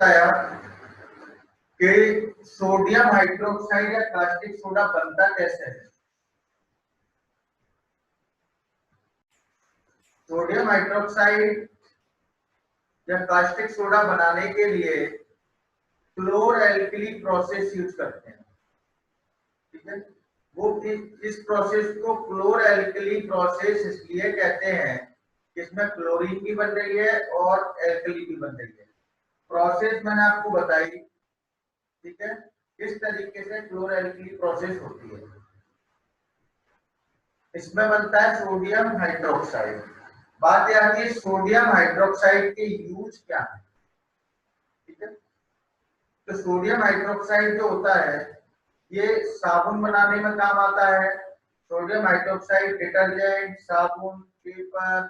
बताया कि sodium hydroxide या कास्टिक सोडा बनता कैसे है। सोडियम हाइड्रोक्साइड या कास्टिक सोडा बनाने के लिए क्लोर एल्कली प्रोसेस यूज करते हैं। ठीक है, वो इस प्रोसेस को क्लोर एल्कली प्रोसेस इसलिए कहते हैं कि इसमें क्लोरीन भी बन रही है और एल्कली भी बन रही है। प्रोसेस मैंने आपको बताई। ठीक है, इस तरीके से क्लोर एल्कली प्रोसेस होती है। इसमें बनता है सोडियम हाइड्रोक्साइड। बात यह आती है सोडियम हाइड्रोक्साइड के यूज क्या है। ठीक है, तो सोडियम हाइड्रोक्साइड जो होता है ये साबुन बनाने में काम आता है। सोडियम हाइड्रोक्साइड डिटर्जेंट, साबुन, पेपर,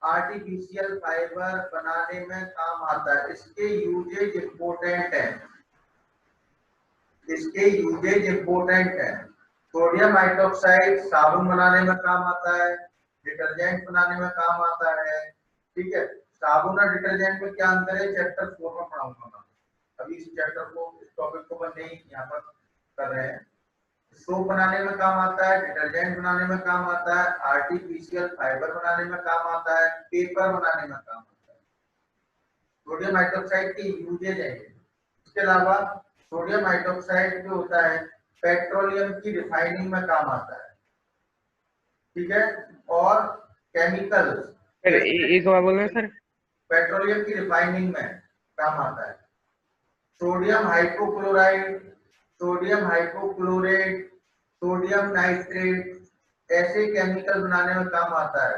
आर्टिफिशियल फाइबर बनाने में काम आता है। इसके यूजेज इंपोर्टेंट है। इसके यूजेज इंपोर्टेंट है। सोडियम हाइड्रोक्साइड साबुन बनाने में काम आता है, डिटर्जेंट बनाने में काम आता है। ठीक है, साबुन और डिटर्जेंट में क्या अंतर है चैप्टर 4 में पढ़ाऊंगा। अभी इस चैप्टर को, इस टॉपिक को मैं नहीं यहाँ पर कर रहे हैं। सोप बनाने में काम आता है, डिटर्जेंट बनाने में काम आता है, आर्टिफिशियल फाइबर बनाने में काम आता है, पेपर बनाने में काम आता है। सोडियम हाइड्रोक्साइड के यूजेज है। इसके अलावा सोडियम हाइड्रोक्साइड जो होता है पेट्रोलियम की रिफाइनिंग में काम आता है। ठीक है, और केमिकल्स, सर एक बार बोल रहे सर, पेट्रोलियम की रिफाइनिंग में काम आता है। Sodium hypochloride, sodium hypochlorate, sodium nitrate ऐसे केमिकल बनाने में काम आता है।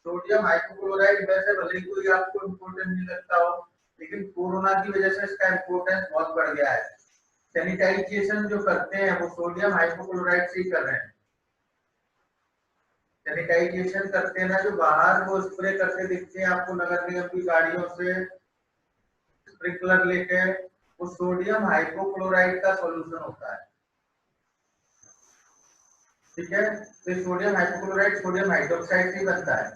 सोडियम हाइपोक्लोराइड वैसे भले ही कोई आपको इम्पोर्टेंट नहीं लगता हो, लेकिन कोरोना की वजह से इसका इम्पोर्टेंस बहुत बढ़ गया है। सैनिटाइजेशन जो करते हैं वो सोडियम हाइपोक्लोराइड से ही कर रहे हैं। सैनिटाइजेशन करते हैं ना जो बाहर, वो स्प्रे करते दिखते हैं आपको नगर निगम की गाड़ियों से स्प्रिंकलर लेके, वो सोडियम हाइपोक्लोराइड का सॉल्यूशन होता है। ठीक है, तो सोडियम हाइपोक्लोराइड सोडियम हाइड्रोक्साइड से बनता है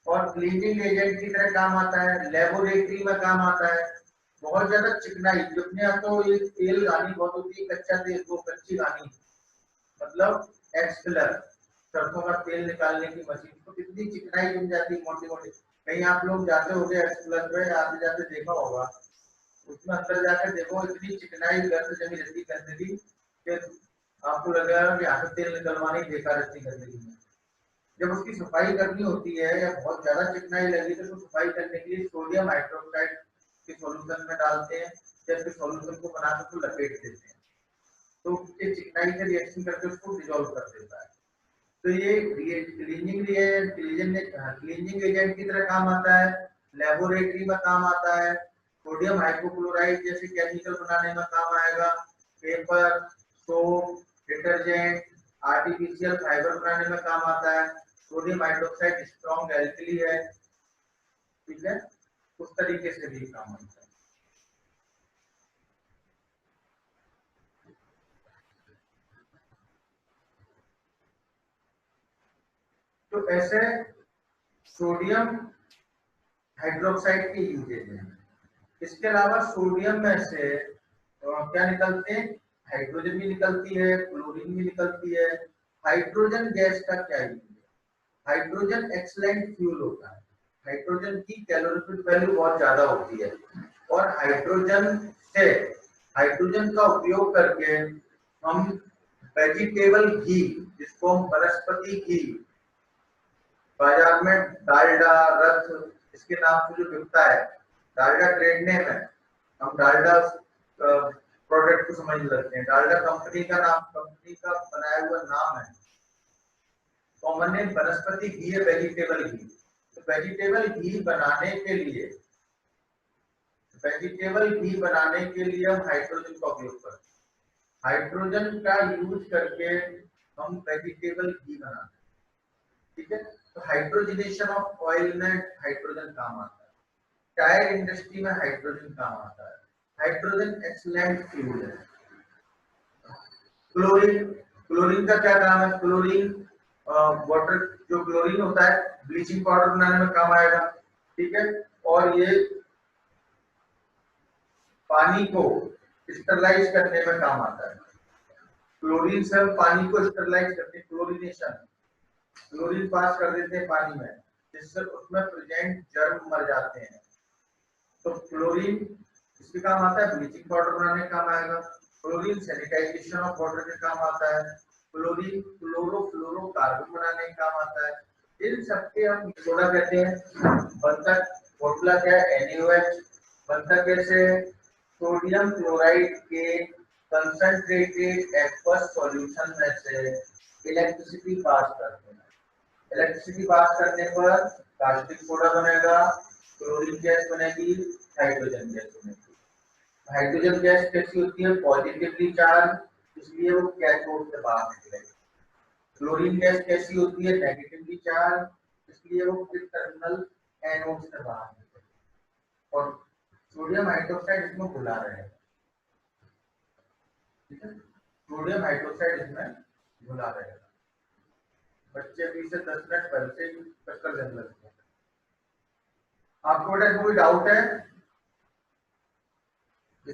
और क्लीनिंग एजेंट की तरह काम आता है, लेबोरेटरी में काम आता है। बहुत ज्यादा चिकनाई, जितने आप तो ये तेल घानी बहुत होती है, कच्चा तेल को कच्ची घानी मतलब एक्सफिलर, सरसों का तेल निकालने की मशीन तो कितनी चिकनाई जम जाती है मोटी मोटी। कहीं आप लोग जाते होंगे एक्सफिलर पे, आते जाते देखा होगा, उसमें अंदर जाकर देखो इतनी चिकनाई गर्द जमी रहती गंदगी कि आपको लगेगा कि यहाँ से तेल निकलवाने ही बेकार रहती गंदगी में। जब उसकी सफाई करनी होती है या बहुत ज्यादा चिकनाई लगी तो उसको सफाई करने के लिए सोडियम हाइड्रोक्साइड के सॉल्यूशन में डालते हैं, जैसे सॉल्यूशन को बनाकर उसको लपेट देते हैं तो उसके चिकनाई से रिएक्शन करके उसको डिसॉल्व कर देता है। तो ये क्लीनिंग एजेंट की तरह काम आता है, लेबोरेटरी में काम आता है, सोडियम हाइपोक्लोराइड जैसे केमिकल बनाने में काम आएगा, paper, soap, detergent, artificial fibre बनाने में काम आता है। सोडियम हाइड्रोक्साइड स्ट्रॉन्ग एल्कली है। ठीक है, उस तरीके से भी काम आता है। तो ऐसे सोडियम हाइड्रोक्साइड के यूजेज हैं। इसके अलावा सोडियम में से क्या निकलते हैं, हाइड्रोजन भी निकलती है, क्लोरीन भी निकलती है। हाइड्रोजन गैस का क्या यूज है? हाइड्रोजन एक्सलेंट फ्यूल होता है। हाइड्रोजन की कैलोरीफिक वैल्यू बहुत ज्यादा होती है और हाइड्रोजन का उपयोग करके हम वेजिटेबल घी, जिसको हम वनस्पति घी बाजार में डालडा, रथ इसके नाम से जो बिकता है, डालडा ट्रेड नेम है, हम डालडा प्रोडक्ट को समझ लगते हैं। डालडा कंपनी का नाम, कंपनी का बनाया हुआ नाम है। कॉमन नेम वनस्पति घी है, वेजिटेबल घी। तो वेजिटेबल घी बनाने के लिए हम हाइड्रोजन का उपयोग करते हैं। हाइड्रोजन का यूज करके हम वेजिटेबल घी बनाते हैं। ठीक है, तो हाइड्रोजनेशन ऑफ ऑयल में हाइड्रोजन काम आता है, टायर इंडस्ट्री में हाइड्रोजन काम आता है। हाइड्रोजन एक्सलेंट फ्यूल है। क्लोरीन, क्लोरीन का क्या काम है? क्लोरीन वाटर, जो क्लोरीन होता है ब्लीचिंग पाउडर बनाने में काम आएगा। ठीक है, और ये पानी को स्टरलाइज करने में काम आता है। क्लोरीन से हम पानी को स्टरलाइज करते हैं, क्लोरीनेशन, क्लोरीन पास कर देते हैं पानी में, जिससे उसमें प्रेजेंट जर्म मर जाते हैं। तो क्लोरीन इसके काम आता है, ब्लीचिंग पाउडर बनाने का काम आएगा। क्लोरीन सैनिटाइजेशन ऑफ वाटर के काम आता है। क्लोरीन क्लोरोफ्लोरोकार्बन बनाने का काम आता है। इन सबके हम सोडा कहते हैं। बनता फॉर्मूला क्या है, NaOH। बनता कैसे, सोडियम क्लोराइड के कंसंट्रेटेड एक्वस सॉल्यूशन में से इलेक्ट्रिसिटी पास करते हैं। इलेक्ट्रिसिटी पास करने पर कास्टिक सोडा बनेगा, क्लोरीन गैस बनेगी, हाइड्रोजन गैस बनेगी। हाइड्रोजन गैस कैसी होती है, पॉजिटिवली चार्ज, इसलिए वो कैथोड से बाहर निकलेगी। क्लोरीन गैस कैसी होती है, नेगेटिवली चार्ज, इसलिए वो टर्मिनल एनोड से बाहर निकलेगी। और सोडियम हाइड्रोक्साइड इसमें बुला रहे हैं, ठीक है, सोडियम हाइड्रोक्साइड इसमें बुला रहे हैं। बच्चे 20 से 10 मिनट पहले से चक्कर देने लगते हैं। आपको बेटा कोई डाउट है?